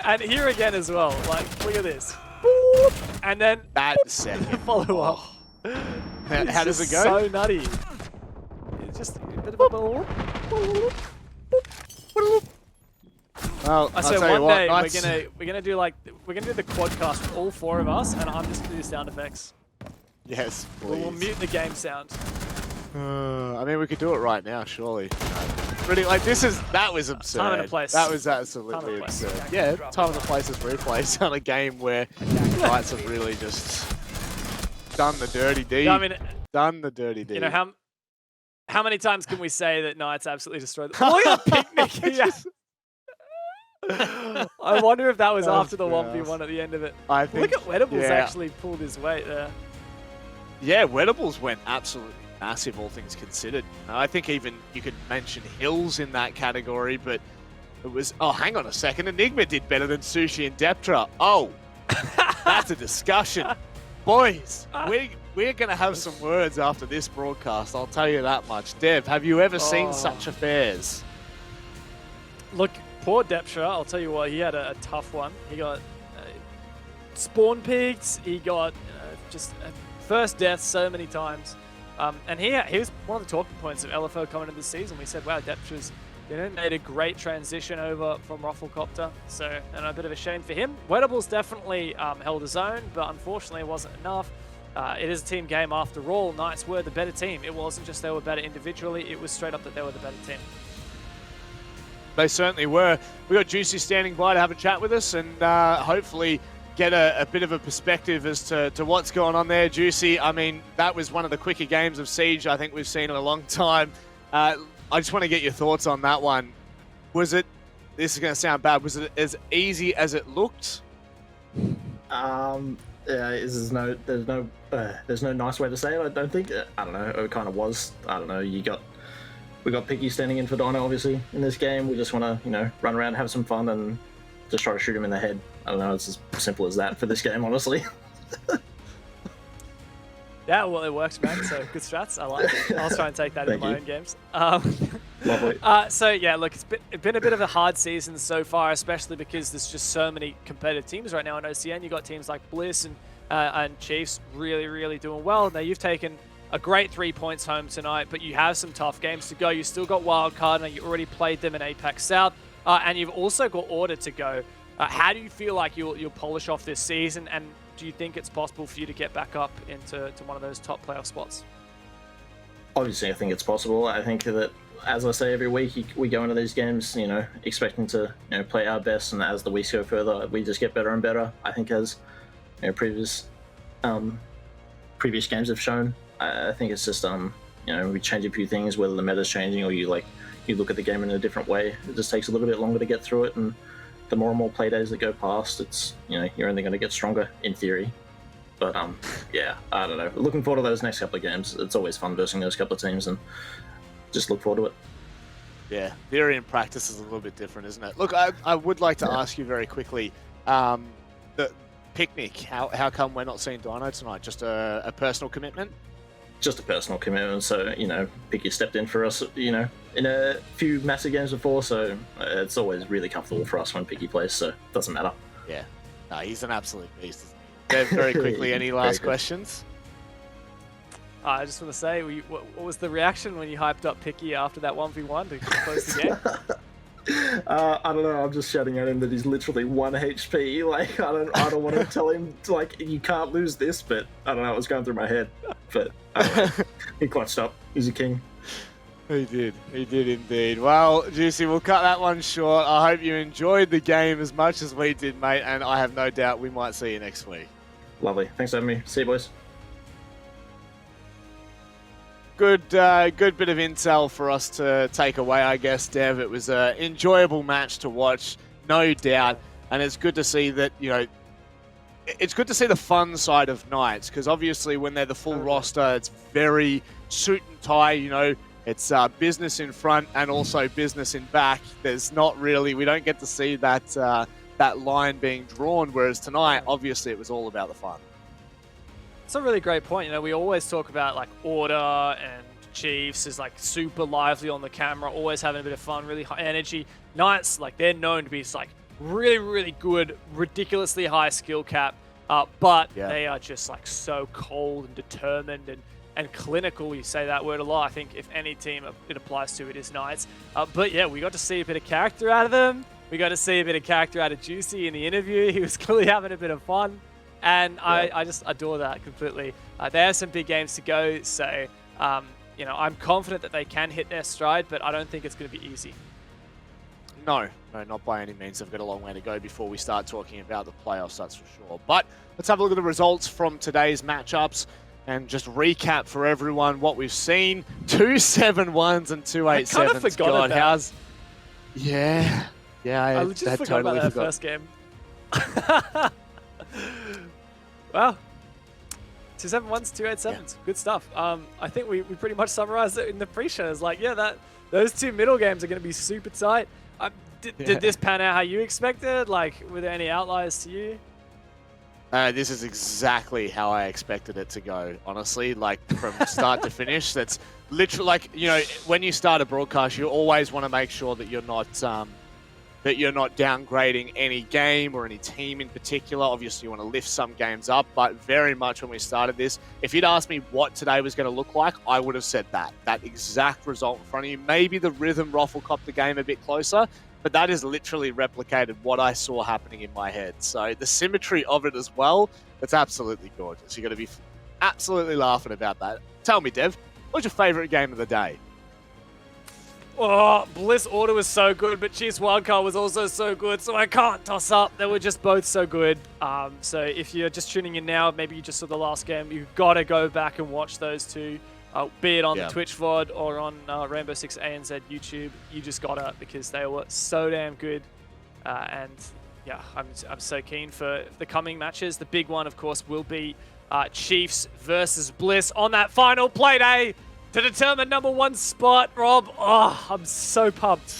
And here again as well. Like, look at this. Boop, and then That second. follow up. How does it go? So nutty. It's just a bit of a ball. Well, I said tell you one what, day Knights- we're gonna do the quadcast with all 4 of us, and I'm just gonna do sound effects. Yes, please. We'll mute the game sound. I mean, we could do it right now, surely. Really, like that was absurd. Time and a place. That was Time absolutely and a place. absurd. Yeah, time and the place is replays on a game where Knights have really just done the dirty deed. Yeah, I mean, Done the dirty deed. you know how many times can we say that Knights absolutely destroyed the Look at the picnic. Yeah. I wonder if that was after the 1v1 at the end of it. I think, Look at Wedables yeah. actually pulled his weight there. Yeah, Wedables went absolutely massive, all things considered. I think even you could mention Hills in that category, but it was... Oh, hang on a second. Enigma did better than Sushi and Deptra. Oh, that's a discussion. Boys, we're going to have some words after this broadcast, I'll tell you that much. Dev, have you ever seen such affairs? Look, poor Deptra, I'll tell you what, he had a tough one. He got spawn picked, he got just first death so many times. And he was one of the talking points of LFO coming into the season. We said, wow, Deptra's made a great transition over from Rufflecopter. So, and a bit of a shame for him. Wedables definitely held his own, but unfortunately it wasn't enough. It is a team game after all. Knights were the better team. It wasn't just they were better individually, it was straight up that they were the better team. They certainly were. We got Juicy standing by to have a chat with us and hopefully get a bit of a perspective as to what's going on there. Juicy, I mean, that was one of the quicker games of Siege I think we've seen in a long time. I just want to get your thoughts on that one. Was it, this is going to sound bad, was it as easy as it looked? Yeah, there's no nice way to say it, I don't think. I don't know, it kind of was. I don't know, we got Picky standing in for Dino, obviously, in this game. We just want to, run around, have some fun, and just try to shoot him in the head. I don't know, it's as simple as that for this game, honestly. Yeah, well, it works, man. So good strats. I like it. I'll try and take that into my own games. Lovely. So yeah, look, it's been a bit of a hard season so far, especially because there's just so many competitive teams right now in OCN. You've got teams like Bliss and Chiefs really doing well. Now you've taken a great 3 points home tonight, but you have some tough games to go. You still got Wildcard, and you already played them in Apex South, and you've also got Order to go. How do you feel like you'll polish off this season, and do you think it's possible for you to get back up into one of those top playoff spots? Obviously, I think it's possible. I think that, as I say every week, we go into these games, expecting to play our best, and as the weeks go further, we just get better and better. I think as previous games have shown. I think it's just we change a few things, whether the meta's changing or you look at the game in a different way. It just takes a little bit longer to get through it, and the more and more play days that go past, it's you're only going to get stronger in theory. But yeah, I don't know. Looking forward to those next couple of games. It's always fun versing those couple of teams, and just look forward to it. Yeah, theory and practice is a little bit different, isn't it? Look, I would like to ask you very quickly, the picnic, how come we're not seeing Dino tonight? Just a personal commitment? Just a personal commitment. So, Picky stepped in for us, in a few massive games before, so it's always really comfortable for us when Picky plays, so it doesn't matter. Yeah. No, he's an absolute beast, isn't he? Dev, very quickly, any last questions? I just want to say, what was the reaction when you hyped up Picky after that 1v1 to close the game? I don't know. I'm just shouting at him that he's literally 1 HP. Like, I don't want to tell him you can't lose this, but I don't know. It was going through my head, but he clutched up. He's a king. He did indeed. Well, Juicy, we'll cut that one short. I hope you enjoyed the game as much as we did, mate, and I have no doubt we might see you next week. Lovely. Thanks for having me. See you, boys. Good bit of intel for us to take away, I guess, Dev. It was an enjoyable match to watch, no doubt, and it's good to see that, it's good to see the fun side of Knights, because obviously when they're the full roster, it's very suit and tie, it's business in front and also business in back. There's not really, we don't get to see that line being drawn, whereas tonight, obviously, it was all about the fun. It's a really great point. We always talk about Order and Chiefs is super lively on the camera, always having a bit of fun, really high energy. Knights, they're known to be really, really good, ridiculously high skill cap, but Yeah. they are just like so cold and determined and clinical. You say that word a lot. I think if any team it applies to, it is Knights. But yeah, we got to see a bit of character out of them. We got to see a bit of character out of Juicy in the interview. He was clearly having a bit of fun. And I just adore that completely. They have some big games to go, so you know, I'm confident that they can hit their stride, but I don't think it's going to be easy. No, not by any means. They've got a long way to go before we start talking about the playoffs, that's for sure. But let's have a look at the results from today's matchups and just recap for everyone what we've seen. 2 7-1s and 2 8-7s. I kind of forgot about. Yeah, I just had forgot about that first game. Wow. 2 7-1s, 2 8-7s. Yeah. Good stuff. I think we pretty much summarized it in the pre-show. It's like, yeah, those 2 middle games are going to be super tight. Did this pan out how you expected? Like, were there any outliers to you? This is exactly how I expected it to go, honestly. Like, from start to finish. That's literally, like, you know, when you start a broadcast, you always want to make sure that you're not downgrading any game or any team in particular. Obviously, you want to lift some games up, but very much when we started this, if you'd asked me what today was going to look like, I would have said that exact result in front of you. Maybe the rhythm Roffle copped the game a bit closer, but that is literally replicated what I saw happening in my head. So the symmetry of it as well, it's absolutely gorgeous. You're going to be absolutely laughing about that. Tell me, Dev, what's your favorite game of the day? Oh, Bliss Order was so good, but Chiefs Wildcard was also so good, so I can't toss up. They were just both so good. So if you're just tuning in now, maybe you just saw the last game, you've got to go back and watch those two, be it on the Twitch VOD or on Rainbow Six ANZ YouTube. You just got to, because they were so damn good. And yeah, I'm so keen for the coming matches. The big one, of course, will be Chiefs versus Bliss on that final Playday to determine #1 spot, Rob. Oh, I'm so pumped.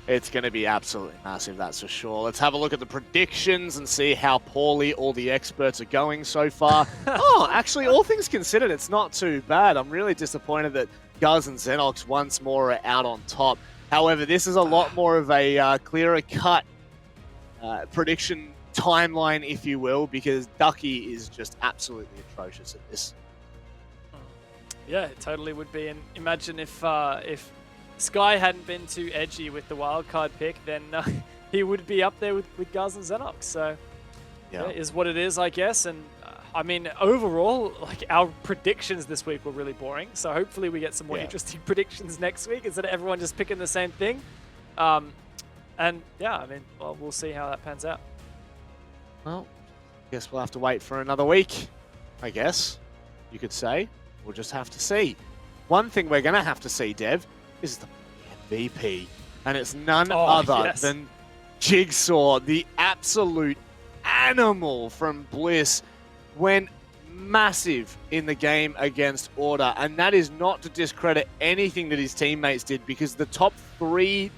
It's going to be absolutely massive, that's for sure. Let's have a look at the predictions and see how poorly all the experts are going so far. Actually, all things considered, it's not too bad. I'm really disappointed that Guz and Xenox once more are out on top. However, this is a lot more of a clearer cut prediction timeline, if you will, because Ducky is just absolutely atrocious at this. Yeah, it totally would be. And imagine if Sky hadn't been too edgy with the wildcard pick, then he would be up there with Guz and Xenox. So yeah, it is what it is, I guess. And I mean, overall, like, our predictions this week were really boring. So hopefully we get some more interesting predictions next week instead of everyone just picking the same thing. And yeah, I mean, well, we'll see how that pans out. Well, I guess we'll have to wait for another week, I guess you could say. We'll just have to see. One thing we're going to have to see, Dev, is the MVP. And it's none other than Jigsaw, the absolute animal from Bliss, went massive in the game against Order. And that is not to discredit anything that his teammates did, because the top 3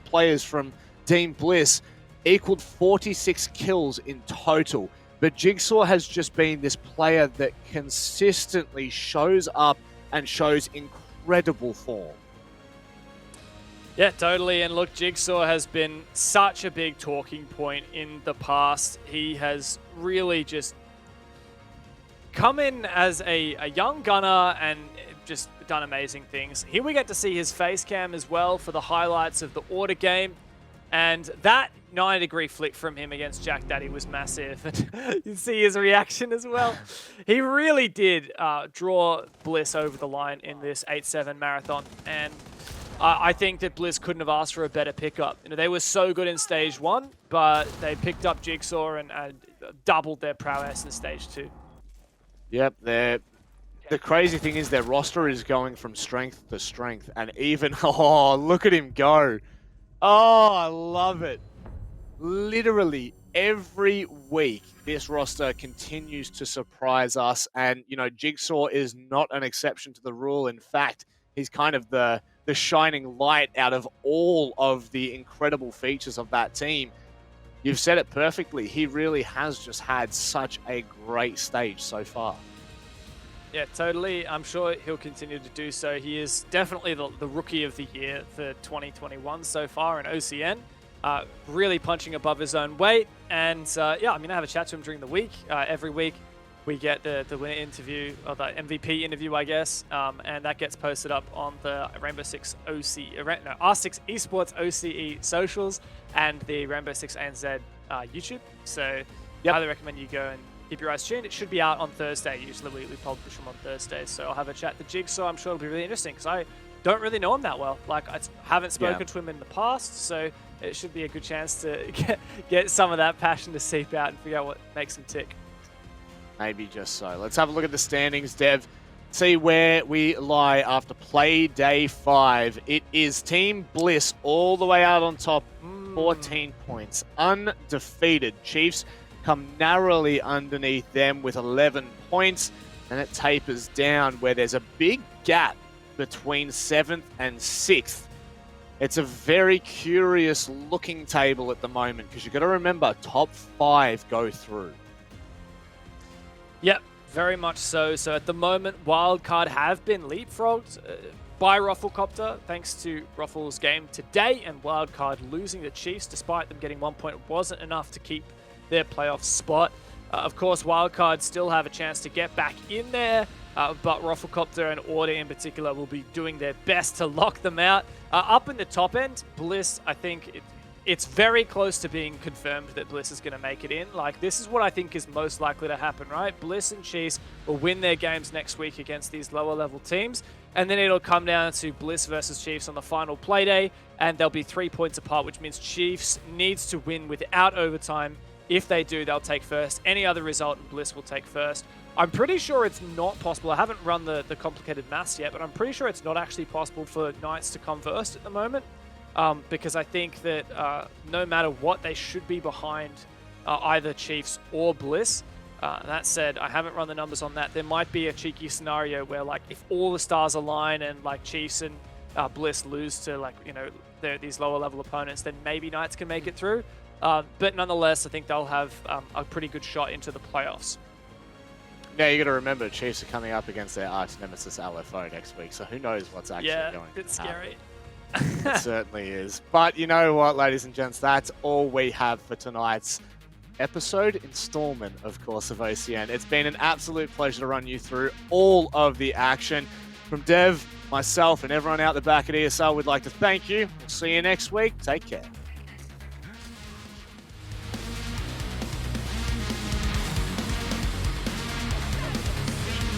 players from Team Bliss equaled 46 kills in total. But Jigsaw has just been this player that consistently shows up and shows incredible form. Yeah, totally. And look, Jigsaw has been such a big talking point in the past. He has really just come in as a young gunner and just done amazing things. Here we get to see his face cam as well for the highlights of the Order game. And that 90-degree flick from him against Jack Daddy was massive. And you see his reaction as well. He really did draw Bliss over the line in this 8-7 marathon. And I think that Bliss couldn't have asked for a better pickup. You know, they were so good in Stage 1, but they picked up Jigsaw and doubled their prowess in Stage 2. Yep, the crazy thing is their roster is going from strength to strength. And even, look at him go. Oh, I love it. Literally every week, this roster continues to surprise us. And, you know, Jigsaw is not an exception to the rule. In fact, he's kind of the shining light out of all of the incredible features of that team. You've said it perfectly. He really has just had such a great stage so far. Yeah, totally. I'm sure he'll continue to do so. He is definitely the rookie of the year for 2021 so far in OCN. really punching above his own weight. And yeah, I mean, I have a chat to him during the week. Every week we get the winner interview, or the MVP interview, I guess, and that gets posted up on the Rainbow Six R6 Esports OCE socials and the Rainbow Six ANZ YouTube. So highly recommend you go and keep your eyes tuned. It should be out on Thursday. Usually we publish them on Thursday. So I'll have a chat to Jigsaw. I'm sure it'll be really interesting because I don't really know him that well. Like, I haven't spoken to him in the past, so it should be a good chance to get some of that passion to seep out and figure out what makes him tick. Maybe just so. Let's have a look at the standings, Dev. See where we lie after play day 5. It is Team Bliss all the way out on top, 14 points, undefeated. Chiefs come narrowly underneath them with 11 points, and it tapers down where there's a big gap between 7th and 6th. It's a very curious looking table at the moment because you've got to remember top 5 go through. Yep, very much so. So at the moment, Wildcard have been leapfrogged by Rufflecopter, thanks to Ruffle's game today, and Wildcard losing the Chiefs despite them getting 1 point wasn't enough to keep their playoff spot. Of course, Wildcard still have a chance to get back in there, but Rufflecopter and Order in particular will be doing their best to lock them out. Up in the top end, Bliss, I think it's very close to being confirmed that Bliss is going to make it in. Like, this is what I think is most likely to happen, right? Bliss and Chiefs will win their games next week against these lower level teams, and then it'll come down to Bliss versus Chiefs on the final play day, and they'll be 3 points apart, which means Chiefs needs to win without overtime. If they do, they'll take first. Any other result, and Bliss will take first. I'm pretty sure it's not possible. I haven't run the complicated maths yet, but I'm pretty sure it's not actually possible for Knights to come first at the moment. Because I think that no matter what, they should be behind either Chiefs or Bliss. That said, I haven't run the numbers on that. There might be a cheeky scenario where, like, if all the stars align and like Chiefs and Bliss lose to, like, you know, these lower level opponents, then maybe Knights can make it through. But nonetheless, I think they'll have a pretty good shot into the playoffs. Yeah, you got to remember, Chiefs are coming up against their arch nemesis LFO next week, so who knows what's actually going to happen. Yeah, it's scary. It certainly is. But you know what, ladies and gents, that's all we have for tonight's episode installment, of course, of OCN. It's been an absolute pleasure to run you through all of the action. From Dev, myself, and everyone out the back at ESL, we'd like to thank you. We'll see you next week. Take care.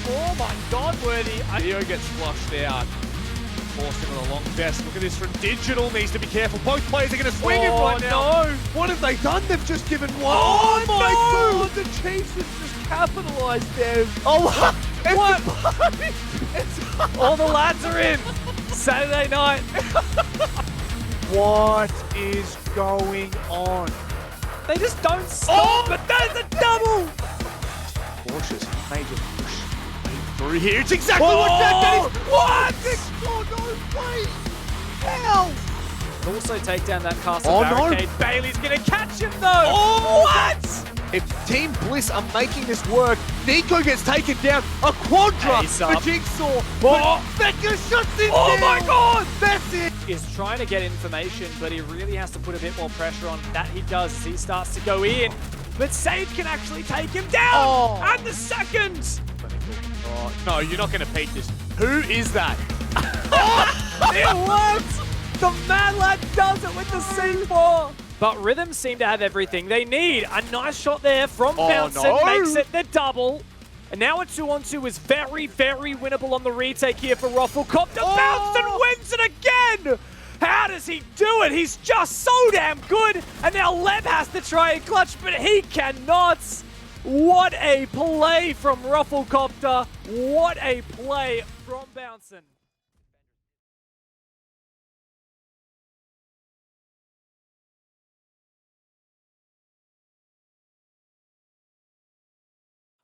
Oh my god, Worthy. Theo gets flushed out. Forced into the long desk. Look at this from Digital. Needs to be careful. Both players are going to swing him right now. No. What have they done? They've just given one. Oh my god! The Chiefs have just capitalized there. Oh, what? All the lads are in. Saturday night. What is going on? They just don't stop. But that's a double. Cautious. Major push through here. It's exactly what that is. What? No, please. Hell. Also take down that castle barricade. No. Bailey's going to catch him though. What? If Team Bliss are making this work, Nico gets taken down. A quadra for Jigsaw. But Becca shuts him down. My god. That's it. Is trying to get information, but he really has to put a bit more pressure on. That he does as he starts to go in. But Sage can actually take him down. And the second. Oh, no, you're not going to peek this. Who is that? It works! The Mad Lad does it with the C4! But Rhythm seem to have everything they need. A nice shot there from Bouncin makes it the double. And now a 2-on-2 is very, very winnable on the retake here for Rufflecopter. Bouncin wins it again! How does he do it? He's just so damn good! And now Leb has to try and clutch, but he cannot! What a play from Rufflecopter! What a play from Bouncin!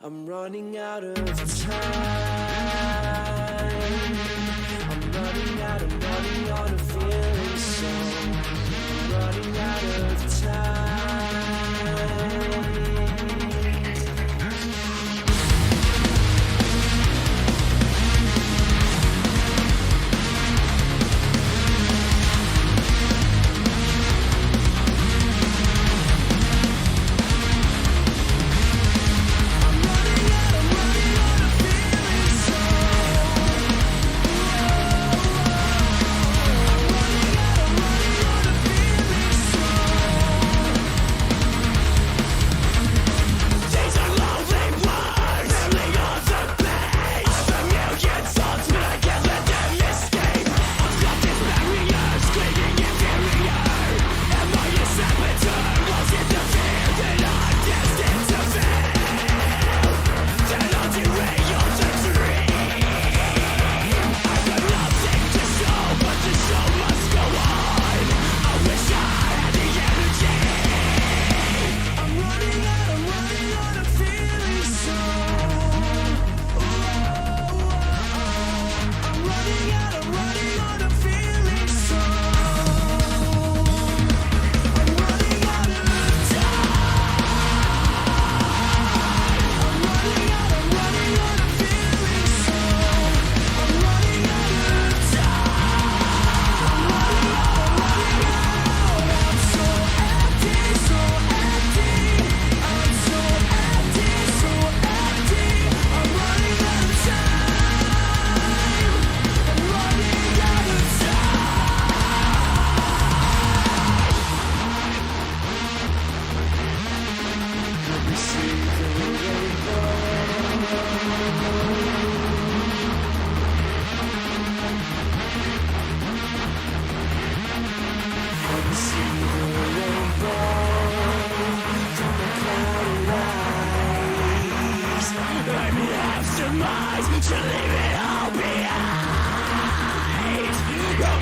I'm running out of time. I'm running out of money on a feeling song. I'm running out of time.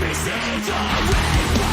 receive the ring.